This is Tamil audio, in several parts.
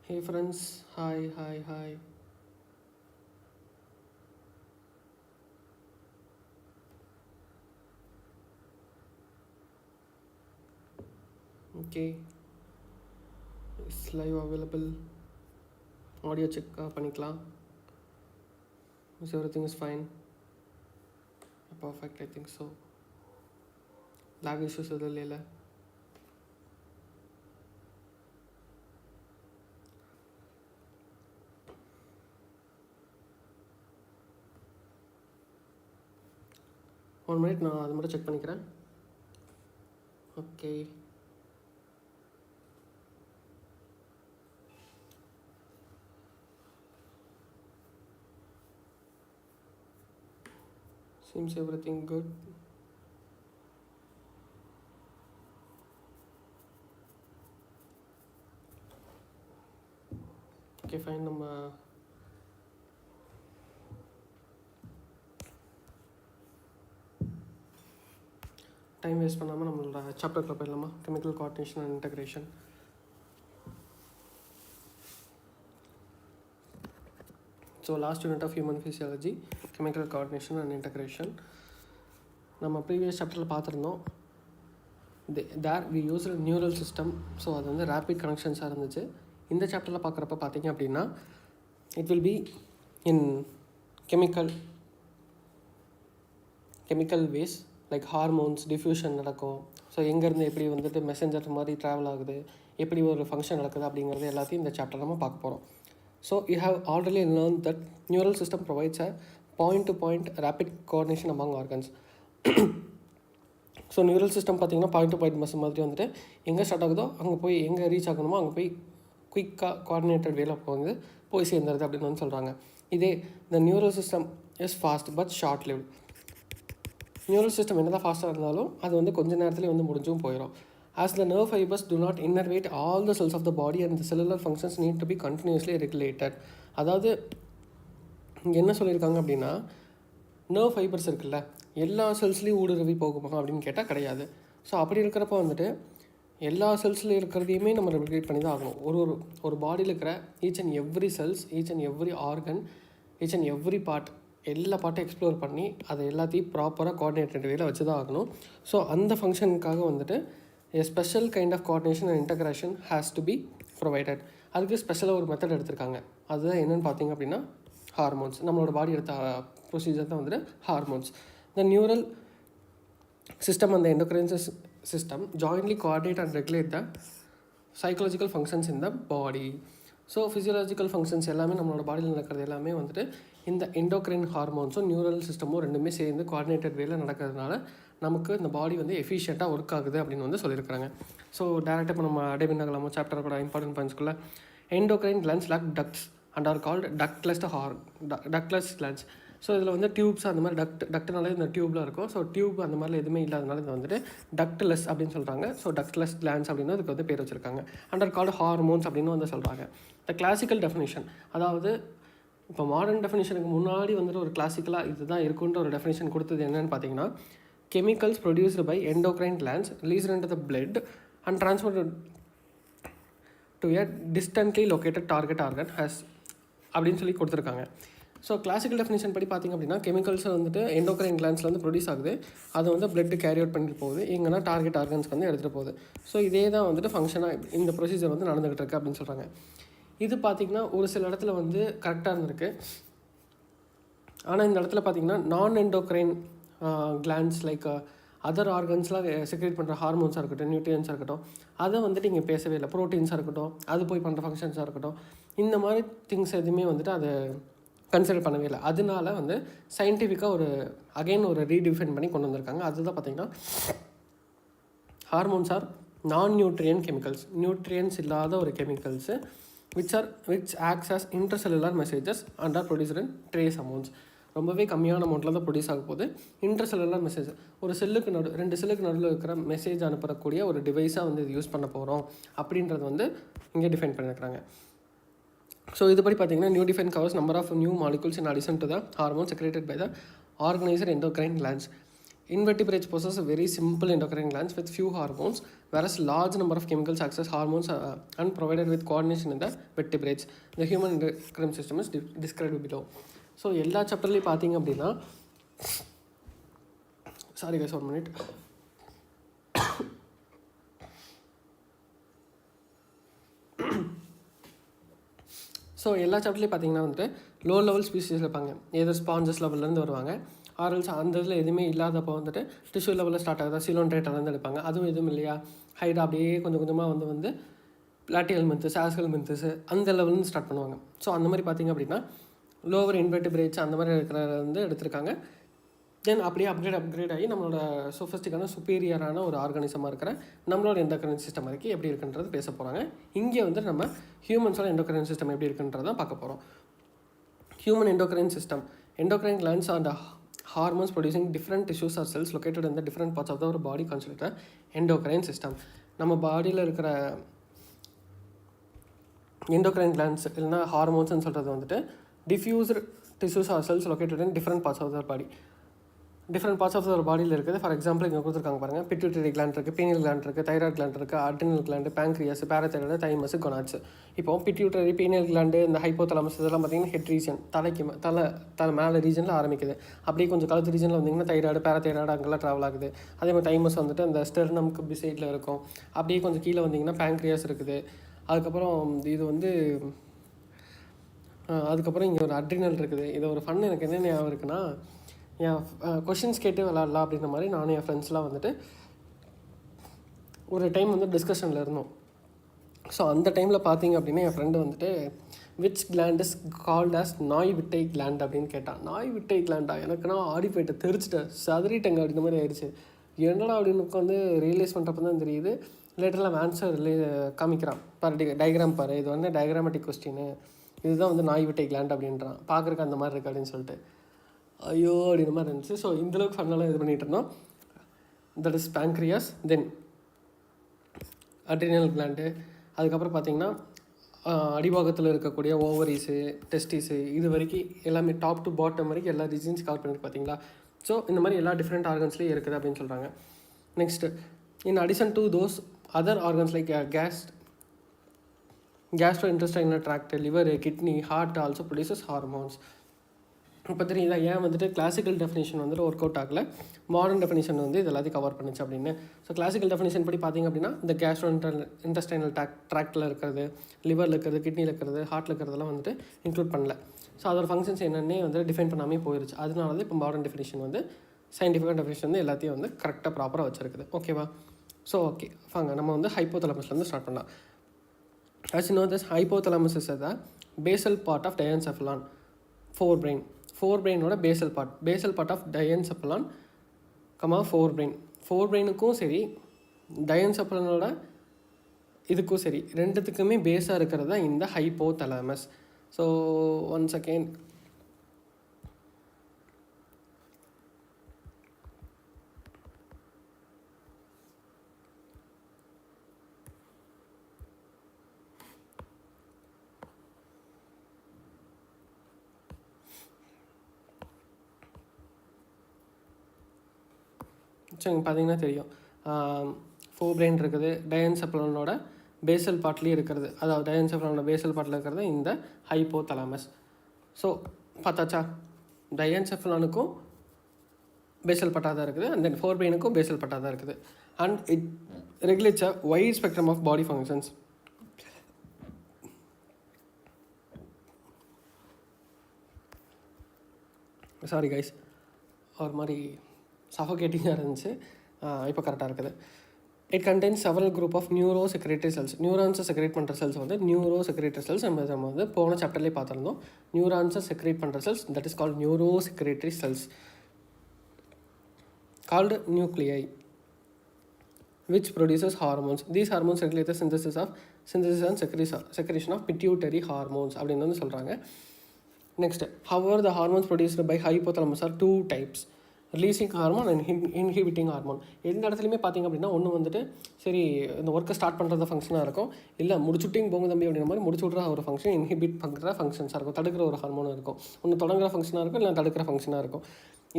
Hey friends, hi. Okay, it's live available. Audio check பண்ணிக்கலாம். Is everything is fine? Perfect, I think so. Lag issues எதுவும் இல்லைல்ல? One minute, நான் அது மட்டும் செக் பண்ணிக்கிறேன். Okay. Seems everything good. Okay, fine. நம்ம டைம் வேஸ்ட் பண்ணாமல் நம்மளோட சாப்டர்க்குள்ள போயிடலாமா? Chemical coordination and integration. So last unit of human physiology, chemical coordination and integration. நம்ம ப்ரீவியஸ் சாப்டரில் பார்த்துருந்தோம். There we use neural system. So அது வந்து ரேபிட் கனெக்ஷன்ஸாக இருந்துச்சு. இந்த சாப்டரில் பார்க்குறப்ப பார்த்தீங்க அப்படின்னா it will be in chemical ways like hormones diffusion நடக்கும். ஸோ எங்கேருந்து எப்படி வந்துட்டு மெசஞ்சர் மாதிரி ட்ராவல் ஆகுது, எப்படி ஒரு ஃபங்க்ஷன் நடக்குது அப்படிங்கிறது எல்லாத்தையும் இந்த சாப்டர் நம்ம பார்க்க போகிறோம். So you have already learn that neural system provides a point rapid coordination among organs. So neural system பார்த்திங்கன்னா பாயிண்ட் பஸ் மாதிரி வந்துட்டு எங்கே ஸ்டார்ட் ஆகுதோ அங்கே போய் எங்கே ரீச் ஆகணுமோ அங்கே போய் குயிக்காக கோஆர்டினேட்டட் வேல போய் சேர்ந்துருது அப்படின்னு வந்து சொல்கிறாங்க. இதே the neural system is fast but short lived. Neural system என்ன தான் ஃபாஸ்ட்டாக இருந்தாலும் அது வந்து கொஞ்சம் நேரத்துலேயே வந்து முடிஞ்சும் போயிடும். As the nerve fibres do not innervate all the cells of the body and the cellular functions need to be continuously regulated. அதாவது என்ன சொல்லியிருக்காங்க அப்படின்னா, நர்வ் ஃபைபர்ஸ் இருக்குல்ல, எல்லா செல்ஸ்லேயும் ஊடுருவி போகுமா அப்படின்னு கேட்டால் கிடையாது. ஸோ அப்படி இருக்கிறப்ப வந்துட்டு எல்லா செல்ஸில் இருக்கிறதையுமே நம்ம ரெகுலேட் பண்ணி தான் ஆகணும். ஒரு பாடியில் இருக்கிற each and every cells, each and every organ, each and every part, எல்லா பார்ட்டும் எக்ஸ்ப்ளோர் பண்ணி அதை எல்லாத்தையும் ப்ராப்பராக கோஆர்டினேட்டட் வேல வச்சு தான் ஆகணும். ஸோ அந்த ஃபங்க்ஷனுக்காக வந்துட்டு a special kind of coordination and integration has to be provided. அதுக்கு ஸ்பெஷலாக ஒரு மெத்தட் எடுத்திருக்காங்க. அதுதான் என்னென்னு பார்த்தீங்க அப்படின்னா ஹார்மோன்ஸ். நம்மளோட பாடி எடுத்த ப்ரொசீஜர் தான் வந்துட்டு hormones. The neural system and the endocrine system jointly coordinate and regulate the psychological functions in the body. So physiological functions எல்லாமே நம்மளோட பாடியில் நடக்கிறது எல்லாமே வந்துட்டு இந்த எண்டோக்ரைன் ஹார்மோன்ஸும் நியூரல் சிஸ்டமும் ரெண்டுமே சேர்ந்து கோஆர்டினேட்டட் வேல நடக்கிறதுனால நமக்கு இந்த பாடி வந்து எஃபிஷியண்ட்டாக ஒர்க் ஆகுது அப்படின்னு வந்து சொல்லியிருக்காங்க. ஸோ டேரெக்டாக இப்போ நம்ம அடைபின்னாகலாமா சாப்டர் கூட இம்பார்ட்டன்ட் பாயிண்ட்ஸ்குள்ளே. Endocrine glands lack ducts and are called ductless glands. So இதில் வந்து டியூப்ஸ் அந்த மாதிரி டக்ட்னாலே இந்த டியூப்லாம் இருக்கும். ஸோ டியூப் அந்த மாதிரிலாம் எதுவுமே இல்லாதனால இது வந்துட்டு டக்ட்லெஸ் அப்படின்னு சொல்கிறாங்க. ஸோ டக்ட்லெஸ் கிளான்ஸ் அப்படின்னு அதுக்கு வந்து பேர் வச்சுருக்காங்க. அண்ட் ஆர் கால்டு ஹார்மோன்ஸ் அப்படின்னு வந்து சொல்கிறாங்க. த கிளாசிக்கல் டெஃபினிஷன், அதாவது இப்போ மாடர்ன் டெஃபினிஷனுக்கு முன்னாடி வந்துட்டு ஒரு கிளாசிக்கலாக இதுதான் இருக்குன்ற ஒரு டெஃபினிஷன் கொடுத்தது என்னென்னு பார்த்தீங்கன்னா, chemicals produced by endocrine glands released into the blood and transferred to a distantly located target organ has அப்படின்னு சொல்லி கொடுத்துருக்காங்க. ஸோ கிளாசிக்கல் டெஃபினிஷன் படி பார்த்திங்க அப்படின்னா கெமிக்கல்ஸ் வந்துட்டு எண்டோக்ரைன் கிளான்ஸில் வந்து ப்ரொடியூஸ் ஆகுது. அது வந்து பிளட்டு கேரி அவுட் பண்ணிட்டு போகுது, எங்கன்னா டார்கெட் ஆர்கன்ஸ்க்கு வந்து எடுத்துகிட்டு போகுது. ஸோ இதே தான் வந்துட்டு ஃபங்க்ஷனாக இந்த ப்ரொசீஜர் வந்து நடந்துகிட்டு இருக்குது அப்படின்னு சொல்கிறாங்க. இது பார்த்திங்கன்னா ஒரு சில இடத்துல வந்து கரெக்டாக இருந்திருக்கு. ஆனால் இந்த இடத்துல பார்த்திங்கன்னா நான் எண்டோக்ரைன் கிளான்ஸ் லைக் அதர் ஆர்கன்ஸ்லாம் செக்ரேட் பண்ணுற ஹார்மோன்ஸாக இருக்கட்டும், நியூட்ரியன்ஸாக இருக்கட்டும், அதை வந்துட்டு இங்கே பேசவே இல்லை. ப்ரோட்டீன்ஸாக இருக்கட்டும், அது போய் பண்ணுற ஃபங்க்ஷன்ஸாக இருக்கட்டும், இந்த மாதிரி திங்ஸ் எதுவுமே வந்துட்டு அதை கன்சிடர் பண்ணவே இல்லை. அதனால வந்து சயின்டிஃபிக்காக ஒரு ரீடிஃபைன் பண்ணி கொண்டு வந்திருக்காங்க. அதுதான் பார்த்திங்கன்னா ஹார்மோன்ஸ் ஆர் நான் நியூட்ரியன் கெமிக்கல்ஸ், நியூட்ரியன்ஸ் இல்லாத ஒரு chemicals which acts as intercellular messages and are produced in trace amounts. ரொம்பவே கம்மியான அமௌண்ட்டில் தான் ப்ரொடியூஸ் ஆக போகுது. இன்டர்செல்லுலர் மெசேஜ், ஒரு செல்லுக்கு ரெண்டு செல்லுக்கு நடுவில் இருக்கிற மெசேஜ் அனுப்பக்கூடிய ஒரு டிவைஸாக வந்து இது யூஸ் பண்ண போகிறோம் அப்படின்றது வந்து இங்கே டிஃபைன் பண்ணியிருக்கிறாங்க. ஸோ இதுபடி பார்த்திங்கன்னா new define covers number of new molecules in addition to the hormone secreted by the organiser endocrine glands. Invertebrates possess a very simple endocrine glands with few hormones, whereas large number of chemicals access hormones and provided with coordination in the vertebrates. The human endocrine system is described below. So எல்லா சாப்டர்லேயும் பார்த்தீங்க அப்படின்னா, சாரி கைஸ் 1 minute. ஸோ எல்லா சாப்டர்லேயும் பார்த்தீங்கன்னா வந்துட்டு லோ லெவல் ஸ்பீஷீஸ் இருப்பாங்க, ஏதோ ஸ்பாஞ்சஸ் லெவல்லேருந்து வருவாங்க. ஆரல்ஸ் அந்த இதில் எதுவுமே இல்லாதப்போ வந்துட்டு டிஷ்யூ லெவலில் ஸ்டார்ட் ஆகுதா சிலோன்ட்ரேட்டர்லேருந்து எடுப்பாங்க. அதுவும் எதுவும் இல்லையா, ஹைட் அப்படியே கொஞ்சம் கொஞ்சமாக வந்து பிளாட்டியல் மென்த்தஸ், ஆஸ்கல் மென்த்தஸ் அந்த லெவல்னு ஸ்டார்ட் பண்ணுவாங்க. ஸோ அந்த மாதிரி பார்த்திங்க அப்படின்னா லோவர் இன்வெர்டிபிரேட்ஸ் அந்த மாதிரி இருக்கிறத வந்து எடுத்திருக்காங்க. தென் அப்படியே அப்கிரேட் ஆகி நம்மளோட சொஃபிஸ்டிக்கான சுப்பீரியரான ஒரு ஆர்கானிசமாக இருக்கிற நம்மளோட எண்டோக்ரைன் சிஸ்டம் வரைக்கும் எப்படி இருக்குன்றது பேச போகிறாங்க. இங்கே வந்து நம்ம ஹியூமன்ஸோட எண்டோக்ரைன் சிஸ்டம் எப்படி இருக்குன்றதான் பார்க்க போகிறோம். Human endocrine system. Endocrine glands are the hormones producing different tissues or cells located in the different parts of our body constitute the endocrine system. நம்ம பாடியில் இருக்கிற எண்டோக்ரைன் கிளான்ஸ் இல்லைனா ஹார்மோன்ஸ்ன்னு சொல்கிறது வந்துட்டு diffused tissues or cells located in different parts of the body. Different parts of the பாடியில் இருக்குது. ஃபார் எக்ஸாம்பிள் இங்கே கொடுத்துருக்காங்க பாருங்கள், பிட்யூட்டரி கிளாண்ட் இருக்குது, பீனியல் கிளாண்ட் இருக்குது, தைராய்டு கிளாண்ட் இருக்குது, adrenal gland, pancreas, parathyroid, thymus, gonads. இப்போ பிட்யூட்டரி, பீனியல் கிளாண்டு, இந்த ஹைப்போதலாமஸ் இதெல்லாம் பார்த்திங்கன்னா ஹெட் ரீஜன், தலைக்கு தலை மேலே ரீஜனில் ஆரம்பிக்குது. அப்படியே கொஞ்சம் கழுத்து ரீஜனில் வந்திங்கன்னா தைராய்டு, பேராதைராய்டு அங்கெல்லாம் ட்ராவல் ஆகுது. அதே மாதிரி தைமஸ் வந்துட்டு அந்த ஸ்டெர்னம்க்கு பிசைடில் இருக்கும். அப்படியே கொஞ்சம் கீழே வந்திங்கன்னா பேங்க்ரியாஸ் இருக்குது. அதுக்கப்புறம் இது வந்து அதுக்கப்புறம் இங்கே ஒரு அட்ரினல் இருக்குது. இது ஒரு ஃபன் எனக்கு என்ன ஞாபகம் இருக்குன்னா, என் கொஷின்ஸ் கேட்டு விளாட்லாம் அப்படின்ற மாதிரி நானும் என் ஃப்ரெண்ட்ஸ்லாம் வந்துட்டு ஒரு டைம் வந்து டிஸ்கஷனில் இருந்தோம். ஸோ அந்த டைமில் பார்த்தீங்க அப்படின்னா என் ஃப்ரெண்டு வந்துட்டு which gland is called as நாய் விட்டை கிளாண்ட் அப்படின்னு கேட்டான். நாய் விட்டை கிளாண்டா? எனக்குன்னா ஆடி போயிட்டு தெரிச்சிட்டேன், சதறிட்டங்க அப்படின்ற மாதிரி ஆயிடுச்சு. என்னடா அப்படின்னு உட்காந்து ரியலைஸ் பண்ணுறப்ப தான் தெரியுது. லேட்டரில் ஆன்சர் காமிக்கிறான் பாரு, டயக்ராம் பாரு, இது வந்து டயக்ராமேட்டிக் கொஸ்டின், இதுதான் வந்து நாய் விட்டை கிளாண்ட் அப்படின்றான். பார்க்குறக்கு அந்த மாதிரி இருக்குது அப்படின்னு சொல்லிட்டு ஐயோ அப்படின்ற மாதிரி இருந்துச்சு. ஸோ இந்தளவுக்கு ஃபன்னெல்லாம் இது பண்ணிகிட்டு இருந்தோம். That is pancreas, then adrenal gland. அதுக்கப்புறம் பார்த்திங்கன்னா அடிபாகத்தில் இருக்கக்கூடிய ஓவரிஸு, டெஸ்டிஸு, இது வரைக்கும் எல்லாமே டாப் டு பாட்டம் வரைக்கும் எல்லா ரீஜன்ஸ் கவர் பண்ணிட்டு பார்த்தீங்களா. ஸோ இந்த மாதிரி எல்லா டிஃப்ரெண்ட் ஆர்கன்ஸ்லேயும் இருக்குது அப்படின்னு சொல்கிறாங்க. Next, in addition to those other organs like gastrointestinal tract, liver, kidney, heart also produces hormones. இப்போ தெரியுதா ஏன் வந்துட்டு கிளாசிக்கல் டெஃபினேஷன் வந்துட்டு ஒர்க் அவுட் ஆகலை, மாடர்ன் டெஃபினேஷன் வந்து இது எல்லாத்தையும் கவர் பண்ணிச்சு அப்படின்னு. ஸோ கிளாசிக்கல் டெஃபினேஷன் படி பார்த்திங்க அப்படின்னா இந்த கேஸ்ட்ரோஇன்டெஸ்டைனல் ட்ராக்டில் இருக்கிறது, லிவரில் இருக்கிறது, கிட்னியில் இருக்கிறது, ஹார்ட்டில் இருக்கிறதெல்லாம் வந்துட்டு இன்க்ளூட் பண்ணல. ஸோ அதோட ஃபங்க்ஷன்ஸ் என்னென்னே வந்து டிஃபைன் பண்ணாமே போயிடுச்சு. அதனால தான் இப்போ மாடர்ன் டெஃபினேஷன் வந்து சயின்டிஃபிக் டெஃபினேஷன் வந்து எல்லாத்தையும் வந்து கரெக்டாக ப்ராப்பராக வச்சுருக்குது. ஓகேவா? ஸோ ஓகே வாங்க நம்ம வந்து ஹைப்போதலமஸ்லேருந்து ஸ்டார்ட் பண்ணலாம். As you know, this hypothalamus is the basal part of diencephalon, forebrain. Forebrain-ஓட basal part of diencephalon, forebrain. forebrain-க்கும் சரி diencephalon-ஓட இதுக்கும் சரி ரெண்டுத்துக்குமே பேஸாக இருக்கிறது தான் இந்த hypothalamus. So once again so இங்கே பார்த்தீங்கன்னா தெரியும், ஃபோர்பிரெயின் இருக்குது, டயன்செஃபலானோட பேசல் பார்ட்லேயும் இருக்கிறது, அதாவது டயன்செஃபலானோட பேசல் பார்ட்டில் இருக்கிறது இந்த ஹைப்போதலாமஸ். ஸோ பார்த்தாச்சா, டயன்செஃபலானுக்கும் பேசல் பார்ட்டாக தான் இருக்குது, அண்ட் தென் ஃபோர்பிரெயினுக்கும் பேசல் பார்ட்டாக தான் இருக்குது. And it regulates a wide spectrum of body functions. Sorry guys, ஒரு மாதிரி சஃபோகேட்டிங்காக இருந்துச்சு, இப்போ கரெக்டாக இருக்குது. It contains several group of neurosecretory cells. நியூரான்ஸை செக்ரேட் பண்ணுற செல்ஸ் வந்து நியூரோ செக்ரேட்டரி செல்ஸ். நம்ம வந்து போன சாப்டர்லேயே பார்த்துருந்தோம். நியூரான்ஸை செக்ரேட் பண்ணுற cells, that is called neurosecretory cells called நியூக்ளியை, which produces hormones. These hormones regulate the synthesis and secretion of pituitary hormones அப்படின்னு வந்து சொல்கிறாங்க. Next, however the hormones produced by hypothalamus are two types, releasing hormone and inhibiting hormone. எந்த இடத்துலையுமே பார்த்திங்க அப்படின்னா ஒன்று வந்துட்டு சரி இந்த ஒர்க்கை ஸ்டார்ட் பண்ணுறது ஃபங்க்ஷனாக இருக்கும், இல்லை முடிச்சுட்டிங் போங்க தம்பி அப்படின்ற மாதிரி முடிச்சு விட்ற ஒரு ஃபங்க்ஷன் இன்ஹிபிட் பண்ணுற ஃபங்க்ஷன்ஸாக இருக்கும், தடுக்கிற ஒரு ஹார்மோனாக இருக்கும். ஒன்று தொடங்குற ஃபங்க்ஷனாக இருக்கும், இல்லை தடுக்கிற ஃபங்க்ஷனாக இருக்கும்.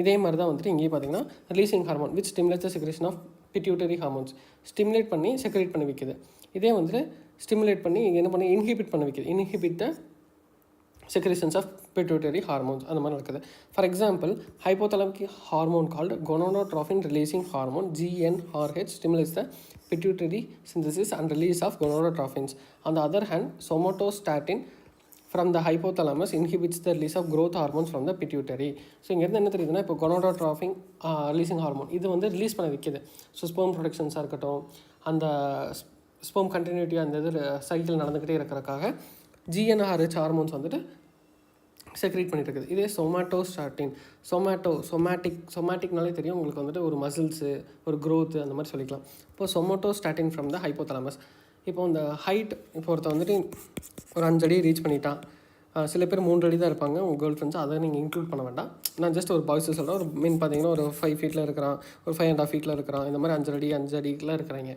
இதே மாதிரி தான் வந்துட்டு இங்கேயும் பார்த்தீங்கன்னா releasing hormone which stimulates the secretion of pituitary hormones. Stimulate பண்ணி செக்ரேட் பண்ணி வைக்குது. இதே வந்துட்டு ஸ்டிமுலேட் பண்ணி என்ன பண்ணி இன்ஹிபிட் பண்ண வைக்குது. Inhibit the secretions of pituitary hormones அந்த மாதிரி நடக்குது. For example hypothalamic hormone called gonadotropin releasing hormone GnRH stimulates the pituitary synthesis and release of gonadotropins. On the other hand, somatostatin from the hypothalamus inhibits the release of growth hormones from the pituitary. So இங்கேருந்து என்ன தெரியுதுன்னா இப்போ gonadotropin releasing hormone இது வந்து ரிலீஸ் பண்ண வைக்கிது. ஸோ ஸ்பெர்ம் ப்ரொடக்ஷன்ஸாக இருக்கட்டும், அந்த ஸ்பெர்ம் கண்டினியூட்டியாக அந்த இது சைக்கிள் நடந்துக்கிட்டே இருக்கிறதுக்காக GnRH ஹார்மோன்ஸ் வந்துட்டு செக்ரேட் பண்ணிட்டு இருக்குது. இதே சொமாட்டோஸ்டாட்டின் சொமேட்டிக்னாலே தெரியும் உங்களுக்கு வந்துட்டு ஒரு மசில்ஸு ஒரு க்ரோத்து அந்த மாதிரி சொல்லிக்கலாம். இப்போ சொமாட்டோஸ்டாட்டின் ஃப்ரம் த ஹைப்போதலாமஸ். இப்போ இந்த ஹைட் இப்போ ஒருத்த வந்துட்டு ஒரு 5 அடி ரீச் பண்ணிட்டான். சில பேர் 3 அடி தான் இருப்பாங்க உங்கள் கேர்ள் ஃப்ரெண்ட்ஸ், அதை நீங்கள் இன்க்ளூட் பண்ண வேண்டாம். நான் ஜஸ்ட் ஒரு பாய்ஸு சொல்கிறேன். ஒரு மீன் பார்த்தீங்கன்னா ஒரு 5 ஃபீட்டில் இருக்கிறான், ஒரு 5.5 ஃபீட்டில் இருக்கிறான், இந்த மாதிரி 5 அடிக்கெலாம் இருக்கிறாங்க.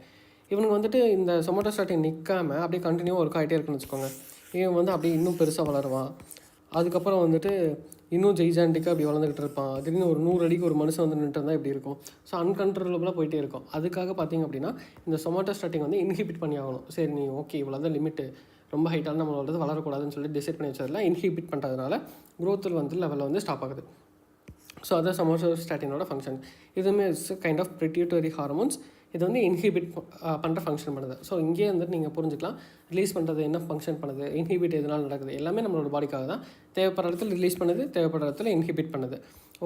இவனுக்கு வந்துட்டு இந்த சொமாட்டோஸ்டாட்டின் நிற்காமல் அப்படியே கண்டினியூவாக ஒர்க் ஆகிட்டே இருக்குன்னு வச்சுக்கோங்க. இவன் வந்து அப்படியே இன்னும் பெருசாக வளருவான். அதுக்கப்புறம் வந்துட்டு இன்னும் ஜெய்ஜாண்டிக்காக அப்படி வளர்ந்துக்கிட்டு இருப்பான். திடீர்னு ஒரு 100 அடிக்கு ஒரு மனுஷன் வந்து நின்று இருந்தால் இப்படி இருக்கும். ஸோ அன்கண்ட்ரோலபுளாக போயிட்டே இருக்கும். அதுக்காக பார்த்திங்க அப்படின்னா இந்த சொமாட்டோஸ்டாட்டின் வந்து இன்ஹிபிட் பண்ணி ஆகணும். சரி நீ ஓகே இவ்வளோ தான் லிமிட்டு, ரொம்ப ஹைட்டான நம்ம வளர்றது வளரக்கூடாதுன்னு சொல்லி டிசைட் பண்ணி வச்சதில் இன்ஹிபிட் பண்ணுறதுனால க்ரோத்தில் வந்து லெவலில் வந்து ஸ்டாப் ஆகுது. ஸோ அதான் சொமாட்டோஸ்டாட்டினோட ஃபங்க்ஷன். இதுவுமே it's kind of pituitary hormones. இது வந்து இன்ஹிபிட் பண்ணுற ஃபங்க்ஷன் பண்ணுது. ஸோ இங்கேயே வந்துட்டு நீங்கள் புரிஞ்சுக்கலாம் ரிலீஸ் பண்ணுறது என்ன ஃபங்க்ஷன் பண்ணுது, இன்ஹிபிட் எதனால் நடக்குது, எல்லாமே நம்மளோட பாடிக்காக தான். தேவைப்படுற இடத்துல ரிலீஸ் பண்ணுது, தேவைப்படுற இடத்துல இன்ஹிபிட் பண்ணுது.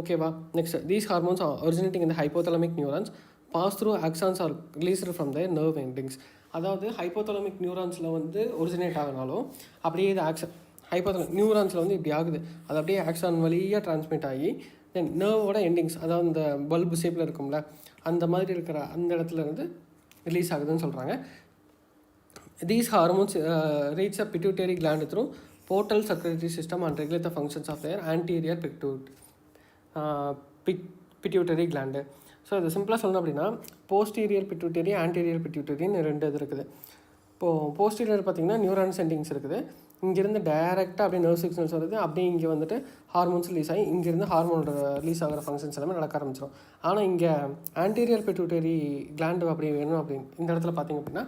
ஓகேவா? நெக்ஸ்ட், தீஸ் ஹார்மோன்ஸ் ஒரிஜினேட்டிங் இந்த hypothalamic neurons pass through axons are released from the nerve endings. அதாவது ஹைப்போதலமிக் நியூரான்ஸில் வந்து ஒரிஜினேட் ஆகினாலும் அப்படியே இது ஹைப்போதலமிக் நியூரான்ஸில் வந்து இப்படி ஆகுது. அது அப்படியே ஆக்சான் வழியாக டிரான்ஸ்மிட் ஆகி தென் நர்வோட எண்டிங்ஸ், அதாவது இந்த பல்பு ஷேப்பில் இருக்கும்ல அந்த மாதிரி இருக்கிற அந்த இடத்துல இருந்து ரிலீஸ் ஆகுதுன்னு சொல்கிறாங்க. These hormones reach a pituitary gland through portal circulatory system and regulate the functions of their anterior pituitary gland. So இது சிம்பிளாக சொல்லணும் அப்படின்னா போஸ்டீரியர் பிட்யூட்டரி ஆன்டீரியர் பிட்யூட்டரின்னு 2 இது இருக்குது. இப்போது போஸ்டீரியர் பார்த்திங்கன்னா நியூரான் சென்டிங்ஸ் இருக்குது. இங்கேருந்து டைரெக்டாக அப்படியே நர்வ் சிக்னல்ஸ் வருது, அப்படியே இங்கே வந்துட்டு ஹார்மோன்ஸ் ரிலீஸ் ஆகி இங்கேருந்து ஹார்மோனோட ரிலீஸ் ஆகிற ஃபங்க்ஷன்ஸ் எல்லாமே நடக்க ஆரம்பிச்சிடும். ஆனால் இங்கே ஆன்டீரியர் பிட்யூட்டரி கிளாண்டு அப்படி வேணும் அப்படின்னு இந்த இடத்துல பார்த்திங்க அப்படின்னா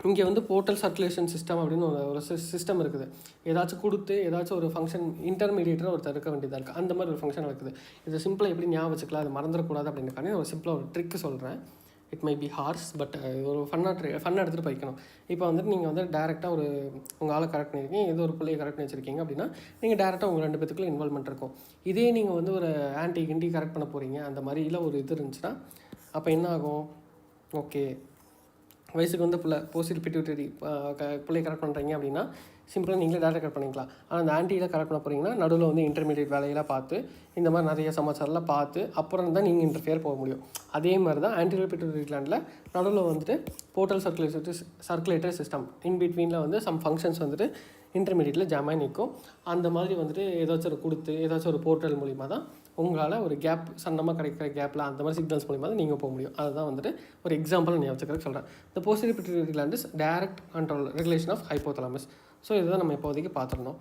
இங்கே வந்து போர்ட்டல் சர்க்குலேஷன் சிஸ்டம் அப்படின்னு ஒரு சிஸ்டம் இருக்குது. ஏதாச்சும் கொடுத்து ஏதாச்சும் ஒரு ஃபங்க்ஷன் இன்டர்மீடியேட்டராக ஒருத்தர் இருக்க வேண்டியதாக இருக்குது. அந்த மாதிரி ஒரு ஃபங்க்ஷன் நடக்குது. இது சிம்பிளாக எப்படி ஞாபகம் வச்சுக்கலாம், அது மறந்துடக்கூடாது அப்படின்றக்கான ஒரு சிம்பிளாக ஒரு ட்ரிக்கு சொல்கிறேன். It may be harsh, but ஒரு ஃபன்னாக எடுத்துகிட்டு போய்க்கணும். இப்போ வந்துட்டு நீங்கள் வந்து டேரெக்டாக ஒரு உங்கள் ஆளை கரெக்ட் பண்ணியிருக்கீங்க, ஏதோ ஒரு பிள்ளையை கரெக்ட் பண்ணி வச்சுருக்கீங்க அப்படின்னா நீங்கள் டேரெக்டாக உங்கள் 2 பேத்துக்குள்ளே இன்வால்மெண்ட் இருக்கும். இதே நீங்கள் வந்து ஒரு கிண்டி கரெக்ட் பண்ண போகிறீங்க அந்த மாதிரிலாம் ஒரு இது இருந்துச்சுன்னா அப்போ என்ன ஆகும்? ஓகே வயசுக்கு வந்து போஸ்டீரியர் பிட்யூட்டரி பிள்ளையை கரெக்ட் பண்ணுறீங்க அப்படின்னா சிம்பிளாக நீங்களே டேரக்ட் கரெக்ட் பண்ணிக்கலாம். ஆனால் அந்த ஆன்டியில் கரெக்ட் பண்ண போகிறீங்கன்னா நடுவில் வந்து இன்டர்மீடியட் வேலையெல்லாம் பார்த்து இந்த மாதிரி நிறைய சமாச்சாரம்லாம் பார்த்து அப்புறம் தான் நீங்கள் இன்டர்ஃபியர் போக முடியும். அதே மாதிரி தான் ஆன்டீரியர் பிட்யூட்டரி கிளாண்டில் நடுவில் வந்துட்டு போர்ட்டல் சர்க்குலேட்டரி சிஸ்டம் இன் பிட்வீனில் வந்து சம் ஃபங்க்ஷன்ஸ் வந்துட்டு இன்டர்மீடியட்டில் ஜாமாய் நிற்கும். அந்த மாதிரி வந்துட்டு ஏதாச்சும் ஒரு கொடுத்து ஏதாச்சும் ஒரு போர்ட்டல் மூலிமா தான் உங்களால் ஒரு கேப் சன்னமாக கிடைக்கிற கேப்பில் அந்த மாதிரி சிக்னல்ஸ் மூலிமா தான் நீங்கள் போக முடியும். அதுதான் வந்துட்டு ஒரு எக்ஸாம்பிள் நான் வச்சுக்கிறதுக்கு சொல்கிறேன். இந்த posterior pituitary gland is direct control regulation of hypothalamus. So இதுதான் நம்ம இப்போதைக்கு பார்த்துருந்தோம்.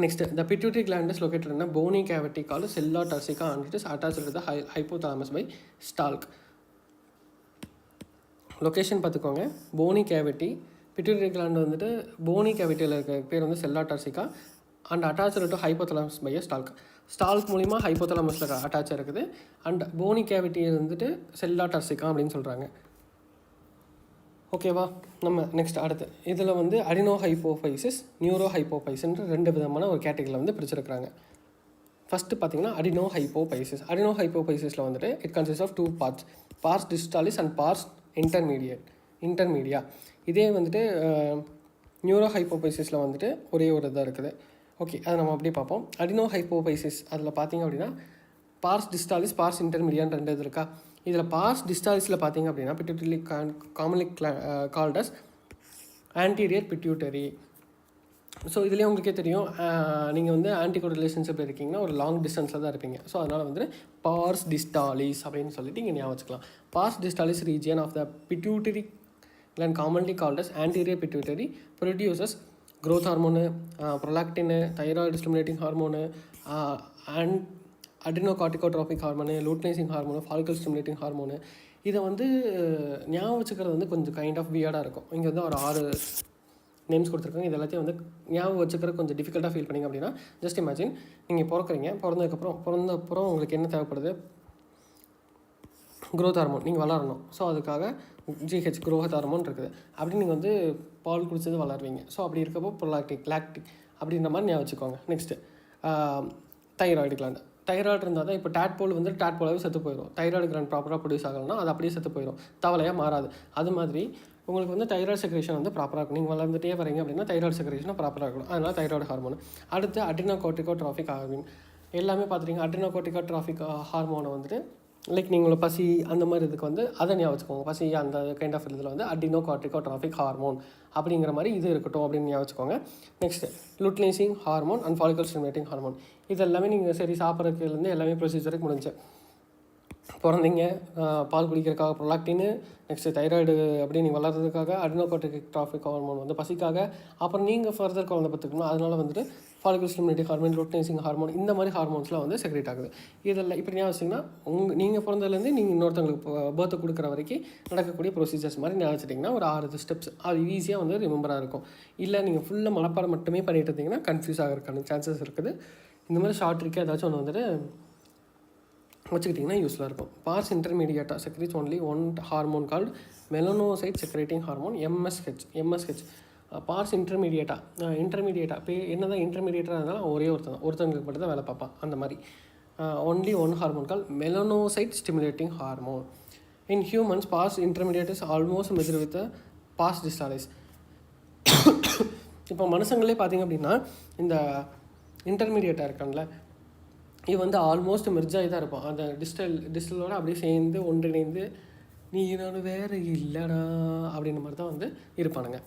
Next, the pituitary gland is located in a bony cavity called sella turcica and it is attached to the hypothalamus by stalk. Location பார்த்துக்கோங்க, போனி கேவிட்டி. பிட்யூட்டரி கிளாண்ட் வந்துட்டு போனி கேவிட்டியில் இருக்க பேர் வந்து sella turcica and attach to hypothalamus by stalk. Stalk மூலிமா ஹைப்போதலாமஸில் அட்டாச் இருக்குது. அண்ட் போனி கேவிட்டி வந்துட்டு செல்லா டர்சிகா அப்படின்னு சொல்கிறாங்க. ஓகேவா? நம்ம நெக்ஸ்ட் அடுத்து இதில் வந்து அடினோ ஹைப்போஃபைசிஸ் நியூரோ ஹைப்போஃபைஸ்ன்ற 2 விதமான ஒரு கேட்டகரியில் வந்து பிரிச்சிருக்கிறாங்க. ஃபஸ்ட்டு பார்த்தீங்கன்னா அடினோ ஹைப்போஃபைசிஸில் வந்துட்டு it consist of 2 parts, pars distalis and pars intermedia. இதே வந்துட்டு நியூரோ ஹைப்போஃபைசிஸில் வந்துட்டு ஒரே ஒரு இதாக இருக்குது. ஓகே, அதை நம்ம அப்படியே பார்ப்போம். அடினோ ஹைப்போஃபைசிஸ் அதில் பார்த்தீங்க அப்படின்னா பார்ஸ் டிஸ்டாலிஸ் பார்ஸ் இன்டர்மீடியான்னு 2 இது இருக்கா. இதில் பார்ஸ் டிஸ்டாலிஸில் பார்த்தீங்க அப்படின்னா pituitary commonly called as anterior pituitary. So இதுலேயே உங்களுக்கே தெரியும், நீங்கள் வந்து ஆன்டிகோ ரிலேஷன்ஷிப்பில் இருக்கீங்கன்னா ஒரு லாங் டிஸ்டன்ஸில் தான் இருப்பீங்க. ஸோ அதனால் வந்துட்டு பார்ஸ் டிஸ்டாலிஸ் அப்படின்னு சொல்லிட்டு இங்கே ஞாபகம் வச்சுக்கலாம். Pars distalis region of the pituitary gland commonly called as anterior pituitary produces growth hormone, prolactin, thyroid stimulating hormone, and adrenocorticotropic hormone, luteinising hormone, follicle stimulating hormone. இதை வந்து ஞாபகம் வச்சுக்கிறது வந்து கொஞ்சம் கைண்ட் ஆஃப் வியர்டாக இருக்கும். இங்கே வந்து ஒரு 6 நேம்ஸ் கொடுத்துருக்காங்க. இது எல்லாத்தையும் வந்து ஞாபகம் வச்சுக்கிற கொஞ்சம் டிஃபிகல்ட்டாக ஃபீல் பண்ணிங்க அப்படின்னா, ஜஸ்ட் இமேஜின் நீங்கள் பிறந்தப்புறம் உங்களுக்கு என்ன தேவைப்படுது? Growth hormone. நீங்கள் வளரணும். ஸோ அதுக்காக ஜிஹெச் க்ரோத் ஹார்மோன் இருக்குது. அப்படி நீங்கள் வந்து பால் குடிச்சது வளருவீங்க. ஸோ அப்படி இருக்கப்போ லாக்டிக் அப்படின்ற மாதிரி ஞாபகம் வச்சுக்கோங்க. Next thyroid gland. தைராய்டு இருந்தால் தான் இப்போ டேட்போல் வந்து டேட்போலாகவே செத்து போயிடும். தைராய்டு கிளாண்ட் ப்ராப்பராக ப்ரொடியூஸ் ஆகலைன்னா அது அப்படியே செத்து போயிடும், தவளையாக மாறாது. அது மாதிரி உங்களுக்கு வந்து தைராய்டு செக்ரேஷன் வந்து ப்ராப்பராக இருக்கும். நீங்கள் வளர்ந்துட்டே வரீங்க அப்படின்னா தைராய்டு செக்ரேஷனும் ப்ராப்பராக இருக்கணும். அதனால் தைராய்டு ஹார்மோன். அடுத்து அட்ரினோகார்டிகோட்ரோபிக் ஹார்மோன். எல்லாமே பார்த்துட்டிங்க. அட்ரினோகார்டிகோட்ரோபிக் ஹார்மோனை வந்துட்டு லைக் நீங்கள் பசி அந்த மாதிரி இதுக்கு வந்து அதை ஞாபகம் வச்சுக்கோங்க. பசி அந்த கைண்ட் ஆஃப் இதில் வந்து அட்ரினோகார்டிகோட்ரோபிக் ஹார்மோன் அப்படிங்கிற மாதிரி இது இருக்கட்டும் அப்படின்னு ஞாபகம் வச்சுக்கோங்க. Next luteinising hormone and follicle stimulating hormone. இது எல்லாமே நீங்கள் சரி சாப்பிட்றதுலேருந்து எல்லாமே ப்ரொசீஜருக்கு முடிஞ்சு பிறந்தீங்க, பால் குடிக்கிறதுக்காக ப்ரொலாக்டின்னு, நெக்ஸ்ட்டு தைராய்டு அப்படி நீங்கள் வளர்கிறதுக்காக அட்ரினோகார்டிகோட்ரோபிக் ஹார்மோன் வந்து பசிக்காக, அப்புறம் நீங்கள் ஃபர்தர் குழந்தை பார்த்துக்கணும். அதனால் வந்துட்டு ஃபாலிகல் ஸ்டிமுலேட்டிங் ஹார்மோன், லூட்னைசிங் ஹார்மோன் இந்த மாதிரி ஹார்மோன்ஸ்லாம் வந்து செக்ரேட் ஆகுது. இதெல்லாம் இப்படி ஞாபகம் வச்சிங்கன்னா நீங்கள் பிறந்ததுலேருந்து நீங்கள் இன்னொருத்தவங்களுக்கு பர்த்தை கொடுக்குற வரைக்கும் நடக்கக்கூடிய ப்ரொசீஜர்ஸ் மாதிரி ஞாபகம் வச்சிட்டிங்கன்னா ஒரு 6 ஸ்டெப்ஸ் அது ஈஸியாக வந்து ரிமெம்பராக இருக்கும். இல்லை நீங்கள் ஃபுல்லாக மனப்பாடம் மட்டுமே பண்ணிட்டு இருந்தீங்கன்னா கன்ஃபியூஸ் ஆகிறதுக்கான சான்சஸ் இருக்குது. இந்த மாதிரி ஷார்ட் ட்ரிக்கே ஏதாச்சும் ஒன்று வந்துட்டு வச்சுக்கிட்டிங்கன்னா யூஸ்ஃபுல்லாக இருக்கும். பார்ஸ் இன்டர்மீடியேட்டாக secretes only one hormone called melanocyte secreting hormone MSH. Pars இன்டர்மீடியேட்டாக என்ன தான் இன்டர்மீடியேட்டாக இருந்தாலும் ஒருத்தங்களுக்கு மட்டும் தான் வேலை பார்ப்பான். அந்த மாதிரி only one hormone call melanocyte stimulating hormone. In humans pars intermediate is almost merged with pars distalis. இப்போ மனுஷங்களே பார்த்திங்க அப்படின்னா இந்த இன்டர்மீடியேட்டாக இருக்கான்ல, இது வந்து ஆல்மோஸ்ட் மெர்ஜாகி தான் இருப்போம். அந்த டிஸ்டலோடு அப்படியே சேர்ந்து ஒன்றிணைந்து நீ நான் வேறு இல்லைடா அப்படின்ற மாதிரி தான் வந்து இருப்பானுங்க.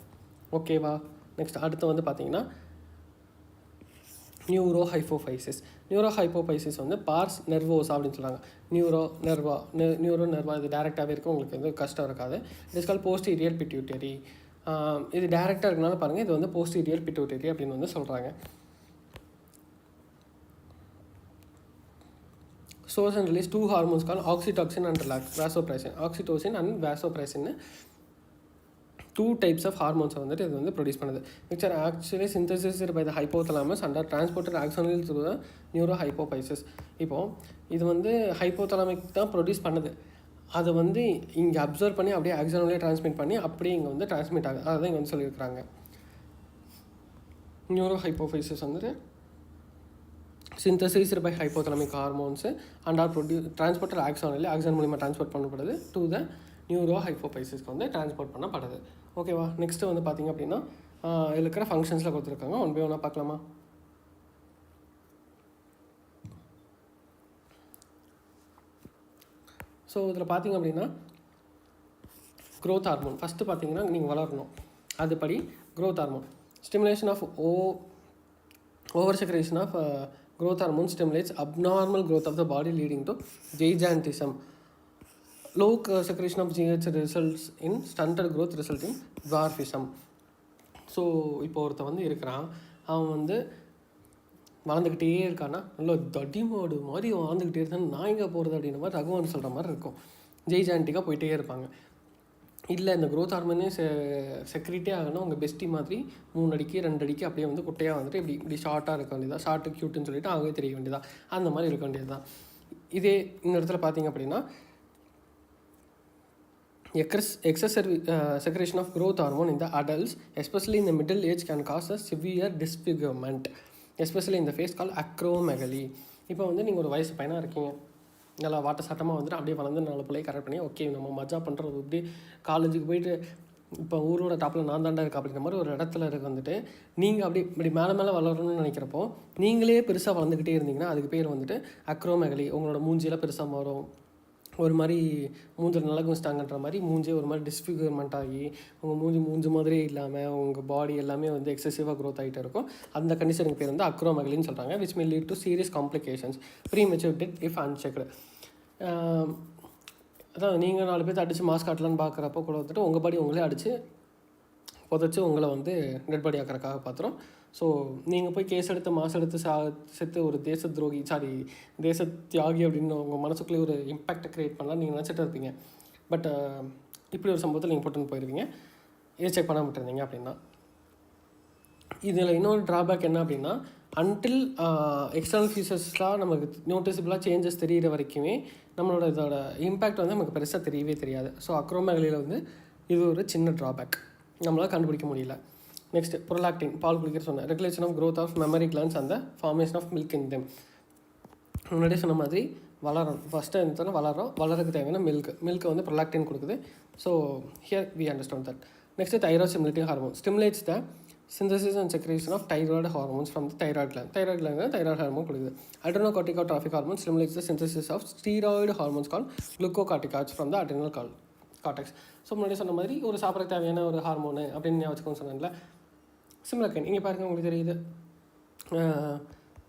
ஓகேவா? நெக்ஸ்ட் அடுத்து வந்து பார்த்திங்கன்னா நியூரோ ஹைப்போஃபைசிஸ் வந்து பார்ஸ் நெர்வோஸ் அப்படின்னு சொல்கிறாங்க. நியூரோ நெர்வா இது டேரெக்டாகவே இருக்கும், உங்களுக்கு வந்து கஷ்டம் இருக்காது. It's call posterior pituitary. இது டேரெக்டாக இருக்கனால பாருங்கள், இது வந்து போஸ்டீரியர் பிட்யூட்டரி அப்படின்னு வந்து சொல்கிறாங்க. Source and release 2 hormones called oxytocin and vasopressin. Oxytocin and vasopressin 2 types of hormones வந்துட்டு இது வந்து ப்ரொடியூஸ் பண்ணுது. which are actually synthesized by the hypothalamus and are transported axonally through the neurohypophysis. இப்போது இது வந்து ஹைப்போதலாமிக் தான் ப்ரொடியூஸ் பண்ணுது. அதை வந்து இங்கே அப்சர்வ் பண்ணி அப்படியே ஆக்சனோலே டிரான்ஸ்மிட் பண்ணி அப்படியே இங்கே வந்து டிரான்ஸ்மிட் ஆகுது. அதை தான் இங்கே வந்து சொல்லியிருக்கிறாங்க. நியூரோஹைப்போஃபைசிஸ் வந்துட்டு synthesized by hypothalamic hormones and are transported axonally, axon மூலமாக டிரான்ஸ்போர்ட் பண்ணப்படுது டு த நியூரோ ஹைப்போஃபைசிஸ்க்கு வந்து டிரான்ஸ்போர்ட் பண்ணப்படுது. ஓகேவா? நெக்ஸ்ட்டு வந்து பார்த்திங்க அப்படின்னா இதில் இருக்கிற ஃபங்க்ஷன்ஸில் கொடுத்துருக்காங்க. ஒன் பை ஒன்னாக பார்க்கலாமா? ஸோ இதில் பார்த்திங்க அப்படின்னா க்ரோத் ஹார்மோன் ஃபஸ்ட்டு பார்த்திங்கன்னா நீங்கள் வளரணும், அதுபடி growth hormone stimulation of over secretion of growth hormone stimulates abnormal growth of the body leading to gigantism. Low secretion of GH results in stunted growth resulting dwarfism. So இப்போ ஒருத்தன் வந்து இருக்கிறான், அவன் வந்து வளர்ந்துக்கிட்டே இருக்கான்னா நல்லா தடிமாடு மாதிரி வாழ்ந்துக்கிட்டே இருந்தான், நான் எங்கே போகிறது அப்படின்ற மாதிரி ரகுவன் சொல்கிற மாதிரி இருக்கும். ஜெய்ஜான்டிக்காக போயிட்டே இருப்பாங்க. இல்லை இந்த க்ரோத் ஹார்மோனே செக்ரிட்டே ஆகணும், உங்கள் பெஸ்டி மாதிரி 3 அடிக்கு 2 அடிக்கு அப்படியே வந்து குட்டையாக வந்துட்டு இப்படி ஷார்ட்டாக இருக்க வேண்டியதான், ஷார்ட்டு க்யூட்டுன்னு சொல்லிட்டு அவங்களே தெரிய வேண்டியதான், அந்த மாதிரி இருக்க வேண்டியது தான். இதே இந்த இடத்துல பார்த்திங்க அப்படின்னா excessive secretion of growth hormone in the adults, especially in the middle age, can cause a severe disfigurement, especially in the face called acromegaly. இப்போ வந்து நீங்கள் ஒரு வயசு பையனாக இருக்கீங்க, நல்லா வாட்டசாட்டமாக வந்துட்டு அப்படியே வளர்ந்து 4 பிள்ளையை கரெக்ட் பண்ணி ஓகே நம்ம மஜா பண்ணுறது இப்படி காலேஜுக்கு போயிட்டு இப்போ ஊரோட டாப்பில் நான் தாண்டா இருக்கா அப்படிங்கிற மாதிரி ஒரு இடத்துல வந்துட்டு நீங்கள் இப்படி மேலே வளரணும்னு நினைக்கிறப்போ நீங்களே பெருசாக வளர்ந்துக்கிட்டே இருந்தீங்கன்னா அதுக்கு பேர் வந்துட்டு அக்ரோமெகலி. உங்களோட மூஞ்சியெல்லாம் பெருசாக மாறும், ஒரு மாதிரி மூஞ்சில் நலகு வச்சிட்டாங்கன்ற மாதிரி மூஞ்சியே ஒரு மாதிரி டிஸ்ஃபிகர்மெண்ட் ஆகி உங்கள் மூஞ்சி மாதிரியே இல்லாமல் உங்கள் பாடி எல்லாமே வந்து எக்ஸசிவாக க்ரோத் ஆகிட்டு இருக்கும். அந்த கண்டிஷனுக்கு பேர் வந்து அக்ரோமெகலின்னு சொல்கிறாங்க. Which may lead to serious complications premature death if unchecked. அதான் நீங்கள் 4 பேர்த்து அடித்து மாஸ்க் காட்டலான்னு பார்க்குறப்போ கூட வந்துட்டு உங்கள் பாடி உங்களே அடித்து புதைச்சி உங்களை வந்து டெட் பாடி ஆக்கிறதுக்காக பார்த்துரும். ஸோ நீங்கள் போய் கேஸ் எடுத்து மாசு எடுத்து செத்து ஒரு தேச துரோகி தேச தியாகி அப்படின்னு உங்கள் மனசுக்குள்ளே ஒரு இம்பேக்டை க்ரியேட் பண்ணலாம் நீங்கள் நினச்சிட்டு இருப்பீங்க. பட் இப்படி ஒரு சம்பவத்தில் நீங்கள் போட்டுன்னு போயிருவீங்க இதை செக் பண்ணாமல் விட்டுருந்தீங்க அப்படின்னா. இதில் இன்னொரு ட்ராபேக் என்ன அப்படின்னா, அன்டில் எக்ஸ்டர்னல் ஃபீச்சர்ஸ்லாம் நமக்கு நோட்டிசபிளாக சேஞ்சஸ் தெரிகிற வரைக்குமே நம்மளோட இதோட இம்பேக்ட் வந்து நமக்கு பெருசாக தெரியவே தெரியாது. ஸோ அக்ரோமேகலியில் வந்து இது ஒரு சின்ன ட்ராபேக், நம்மளால் கண்டுபிடிக்க முடியல. நெக்ஸ்ட் ப்ரொலாக்டின், பால் குடிக்கிற சொன்னேன். Regulation of growth of mammary glands அந்த formation of milk in them. முன்னாடியே சொன்ன மாதிரி வளரும், ஃபஸ்ட்டு என்ன வளரதுக்கு தேவையான மில்க் வந்து ப்ரொலாக்டின் கொடுக்குது. So here we understand that. Next thyroid stimulating hormone stimulates the synthesis and secretion of thyroid hormones from the thyroid gland. Thyroid gland thyroid hormone கொடுக்குது. Adrenocorticotropic hormone stimulates the synthesis of steroid hormones called glucocorticoids from the adrenal cortex. So முன்னாடி சொன்ன மாதிரி ஒரு சாப்பிட தேவையான ஒரு ஹார்மோனு அப்படின்னு வச்சுக்கோன்னு சொன்னாங்கல்ல, சிம்லர் கேன். இங்கே பாருங்கள், உங்களுக்கு தெரியுது,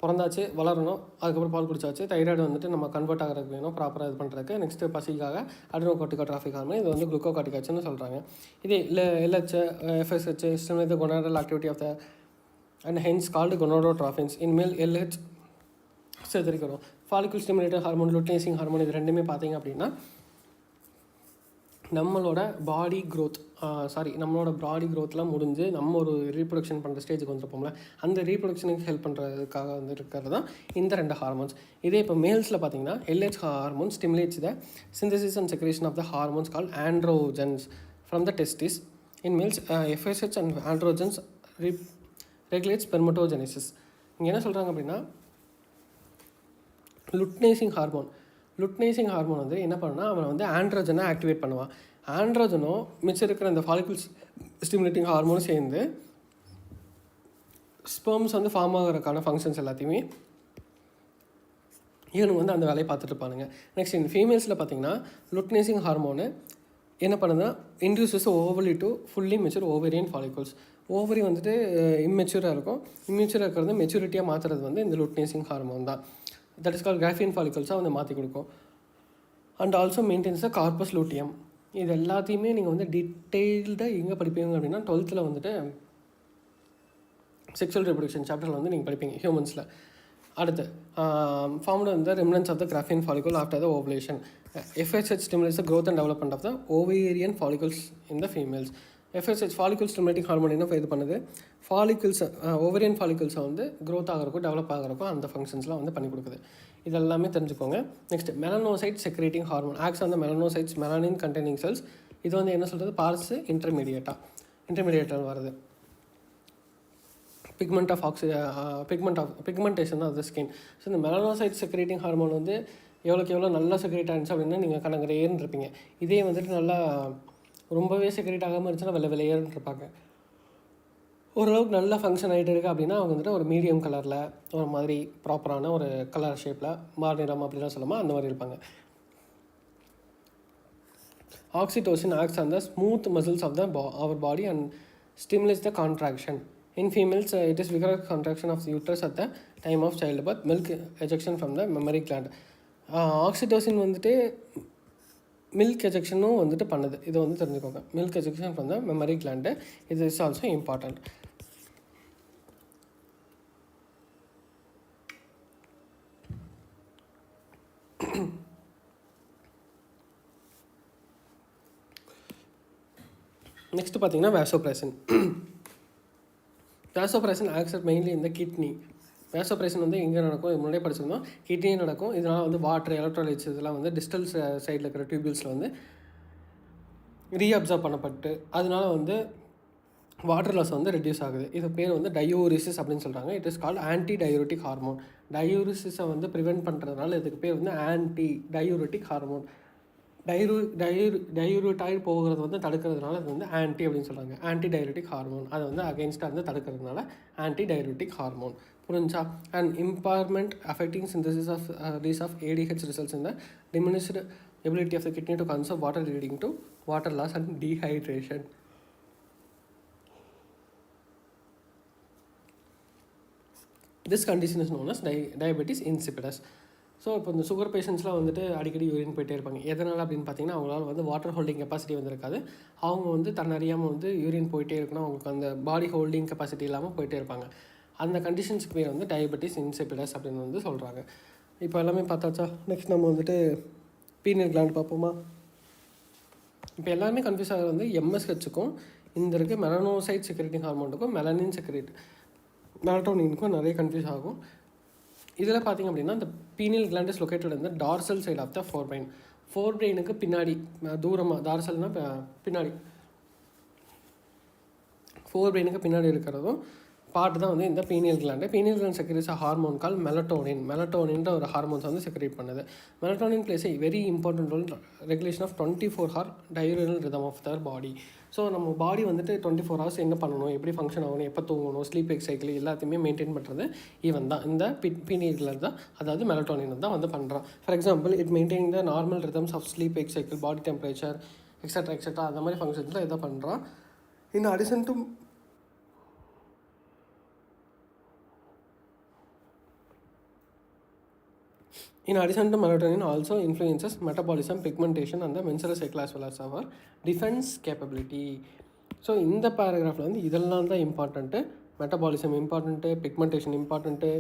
பிறந்தாச்சு, வளரணும், அதுக்கப்புறம் பால் குடிச்சாச்சு, தைராய்டு வந்துட்டு நம்ம கன்வெர்ட் ஆகிறதுக்கு வேணும், ப்ராப்பராக இது பண்ணுறதுக்கு. நெக்ஸ்ட்டு பசிக்காக அட்ரினோகார்டிகோட்ரோபிக் ஹார்மோன், இது வந்து குளுக்கோகார்டிகாய்ட்ஸ்னு சொல்கிறாங்க. இதே LH FSH stimulate the gonadal activity of the and hence called gonadotrophins. இனிமேல் எல்ஹெச் தெரிவிக்கிறோம். Follicle stimulator hormone, luteinising hormone, இது ரெண்டுமே பார்த்தீங்க அப்படின்னா நம்மளோட பாடி க்ரோத்லாம் முடிஞ்சு நம்ம ஒரு ரீப்ரொடக்ஷன் பண்ணுற ஸ்டேஜுக்கு வந்துருப்போம்ல, அந்த ரீப்ரொடக்ஷனுக்கு ஹெல்ப் பண்ணுறதுக்காக வந்து இருக்கிறது தான் இந்த ரெண்டு ஹார்மோன்ஸ். இதே இப்போ மேல்ஸில் பார்த்தீங்கன்னா LH hormone stimulates the synthesis and secretion of the hormones call androgens from the testis. In males FSH and androgens regulates spermatogenesis. இங்கே என்ன சொல்கிறாங்க அப்படின்னா, லுட்னேசிங் ஹார்மோன் வந்து என்ன பண்ணால் அவனை வந்து ஆண்ட்ரோஜனை ஆக்டிவேட் பண்ணுவான். ஆண்ட்ரோஜனும் மிச்சம் இருக்கிற அந்த ஃபாலிகுல்ஸ் ஸ்டிமுலேட்டிங் ஹார்மோனும் சேர்ந்து ஸ்பெர்ம்ஸ் வந்து ஃபார்ம் ஆகிறதுக்கான ஃபங்க்ஷன்ஸ் எல்லாத்தையுமே இவனுக்கு வந்து அந்த வேலையை பார்த்துட்டு இருப்பானுங்க. நெக்ஸ்ட் இந்த ஃபீமேல்ஸில் பார்த்தீங்கன்னா லுட்னேசிங் ஹார்மோனு என்ன பண்ணுதுன்னா இன்டியூசஸ் ஓவலி to fully mature ovarian follicles. Ovary வந்துட்டு இம்மெச்சூராக இருக்கும், இம்மெச்சூராக இருக்கிறது மெச்சூரிட்டியாக மாற்றுறது வந்து இந்த லுட்னேசிங் ஹார்மோன் தான். தட் இஸ் கால் கிராஃபியன் ஃபாலிகல்ஸாக வந்து மாற்றி கொடுக்கும். And also maintains the corpus luteum. இது எல்லாத்தையுமே நீங்கள் வந்து டீட்டெயில்டாக எங்கே படிப்பீங்க அப்படின்னா 12th வந்துட்டு செக்ஷுவல் ரெப்ரடக்ஷன் சாப்டரில் வந்து நீங்கள் படிப்பீங்க ஹியூமன்ஸில். அடுத்து ஃபார்ம்டு வந்து remnants of the Graafian follicle after the ovulation. FSH stimulates the growth and development of the ovarian follicles in the females. FSH follicle stimulating hormone என்ன இது பண்ணுது, ஓவரியன் ஃபாலிகல்ஸை வந்து க்ரோத் ஆகிறக்கும் டெவலப் ஆகிறக்கும் அந்த ஃபங்க்ஷன்ஸ்லாம் வந்து பண்ணி கொடுக்குது. இதெல்லாமே தெரிஞ்சுக்கோங்க. Next melanocyte secreting hormone acts on the melanocytes melanin containing cells. இது வந்து என்ன சொல்கிறது, பார்ட்ஸ் இன்டர்மீடியேட்டாக வருது. Pigmentation of the skin. So இந்த மெலனோசைட் செக்ரேட்டிங் ஹார்மோன் வந்து எவ்வளோ நல்லா செக்ரேட் ஆகிடுச்சு அப்படின்னா நீங்கள் கணங்கரையேன்னு இருப்பீங்க. இதே வந்துட்டு நல்லா ரொம்பவே செக்ரேட் ஆகாமல் இருந்துச்சுன்னா வெள்ளையேன்னு இருப்பாங்க. ஓரளவுக்கு நல்லா ஃபங்க்ஷன் ஆகிட்டு இருக்குது அப்படின்னா அவங்க வந்துட்டு ஒரு மீடியம் கலரில் ஒரு மாதிரி ப்ராப்பரான ஒரு கலர் ஷேப்பில் மார்நிறம் அப்படிலாம் சொல்லாமல் அந்த மாதிரி இருப்பாங்க. Oxytocin acts on the smooth muscles of the our body and stimulates the contraction. In females, it is vigorous contraction of the uterus at the time of childbirth, milk ejection from the mammary gland. Oxytocin வந்துட்டு மில்க் எஜெக்ஷனும் வந்துட்டு பண்ணுது. இதை வந்து தெரிஞ்சுக்கோங்க. Milk ejection from the memory gland, இது இஸ் ஆல்சோ இம்பார்ட்டண்ட். நெக்ஸ்ட் பார்த்தீங்கன்னா வேசோப்ரெசின். வேசோப்ரெசின் ஆக்ட்ஸ் மெயின்லி இந்த கிட்னி. வேசோப்ரெசின் வந்து எங்கே நடக்கும், முன்னாடியே படிச்சிருந்தோம், கிட்னியும் நடக்கும். இதனால் வந்து வாட்டர் எலக்ட்ரோலைட்ஸ் இதெல்லாம் வந்து டிஸ்டல் சைடில் இருக்கிற டியூபிள்ஸில் வந்து ரீஅப்சர்வ் பண்ணப்பட்டு அதனால வந்து வாட்டர் லாஸ் வந்து ரெடியூஸ் ஆகுது. இது பேர் வந்து டயூரிசிஸ் அப்படின்னு சொல்கிறாங்க. It is called anti diuretic hormone. டயூரிசிஸை வந்து ப்ரிவெண்ட் பண்ணுறதுனால இதுக்கு பேர் வந்து ஆன்டி டயூரிட்டிக் ஹார்மோன். டயூரிட்டாய்டு போகிறது வந்து தடுக்கிறதுனால அது வந்து ஆன்டி அப்படின்னு சொல்கிறாங்க. ஆன்டி டயூரிட்டிக் ஹார்மோன் அதை வந்து அகெயின்ஸ்டாக வந்து தடுக்கிறதுனால ஆன்டி டயூரிட்டிக் ஹார்மோன். புரிஞ்சா? And impairment affecting synthesis of release of ADH results in the diminished ability of the kidney to conserve water, leading to water loss and dehydration. This condition is known as diabetes insipidus. So இப்போ இந்த சுகர் பேஷண்ட்ஸ்லாம் வந்துட்டு அடிக்கடி யூரின் போயிட்டே இருப்பாங்க. எதனால் அப்படின்னு பார்த்தீங்கன்னா, அவங்களால வந்து வாட்டர் ஹோல்டிங் கெப்பாசிட்டி வந்திருக்காது. அவங்க வந்து தன்னறியாமல் வந்து யூரின் போயிட்டே இருக்கணும், அவங்களுக்கு அந்த பாடி ஹோல்டிங் கெப்பாசிட்டி இல்லாமல் போயிட்டே இருப்பாங்க. அந்த கண்டிஷன்ஸுக்கு பேர் வந்து டயபெட்டிஸ் இன்சிபிடஸ் அப்படின்னு வந்து சொல்கிறாங்க. இப்போ எல்லாமே பார்த்தாச்சா? நெக்ஸ்ட் நம்ம வந்துட்டு பீனியல் கிளாண்ட் பார்ப்போமா? இப்போ எல்லாருமே கன்ஃபியூஸ் ஆகிறது வந்து எம்எஸ்ஹெச்சுக்கும் இந்த இருக்குது மெலனோசைட் செக்ரேட்டிங் ஹார்மோனுக்கும் மெலட்டோனினுக்கும் நிறைய கன்ஃபியூஸ் ஆகும். இதில் பார்த்திங்க அப்படின்னா இந்த பீனியல் கிளாண்ட் இஸ் லொக்கேட்டட் இந்த dorsal side of the fore பிரெயினுக்கு பின்னாடி தூரமாக, டார்சல்னால் பின்னாடி, ஃபோர் பிரெயினுக்கு பின்னாடி இருக்கிறதும் பார்ட் தான் வந்து இந்த pineal gland secretes hormone call மெலட்டோனின்ற ஒரு ஹார்மோன்ஸ் வந்து செக்ரேட் பண்ணுது. Melatonin plays a very important role regulation of 24 hour diurnal rhythm of the body. So நம்ம பாடி வந்துட்டு 24 hours என்ன பண்ணணும், எப்படி ஃபங்க்ஷன் ஆகணும், எப்போ தூங்கணும், ஸ்லீப் சைக்கிள் எல்லாத்தையுமே மெயின்டைன் பண்ணுறது ஈவன் தான் இந்த பீனியல் கிளாண்ட் தான், அதாவது மெலட்டோனின் தான் வந்து பண்ணுறான். For example it maintain the normal rhythms of sleep cycle, body temperature extra அந்த மாதிரி ஃபங்க்ஷன்ஸில் இதை பண்ணுறான். In addition to melatonin also influences metabolism, pigmentation and the menstrual cycle as well as our defense capability. So இந்த பேராகிராஃபில் வந்து இதெல்லாம் தான் important. Metabolism important, pigmentation important.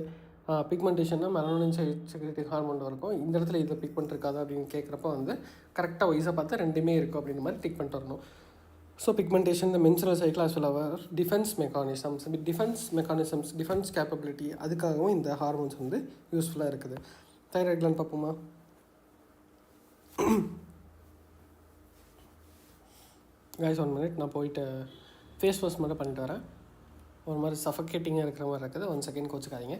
பிக்மெண்டேஷன்னா மெலனோனின் செக்ரேட்டிங் ஹார்மோன் இருக்கும். இந்த இடத்துல இதில் பிக்மெண்ட் இருக்காது அப்படின்னு கேட்குறப்ப வந்து கரெக்டாக வயசை பார்த்தா ரெண்டுமே இருக்கும் அப்படின்ற மாதிரி டிக் பண்ணிட்டு வரணும். ஸோ பிக்மெண்டேஷன், இந்த menstrual cycle as well as defence mechanisms, defence capability, அதுக்காகவும் இந்த ஹார்மோன்ஸ் வந்து யூஸ்ஃபுல்லாக இருக்குது. தைராய்ட் கிளாண்ட் பார்ப்போமா? கைஸ் 1 minute, நான் போயிட்டு ஃபேஸ் வாஷ் மட்டும் பண்ணிட்டு வரேன். ஒரு மாதிரி சஃபகேட்டிங்காக இருக்கிற மாதிரி இருக்குது. 1 second கோச்சுக்காதீங்க.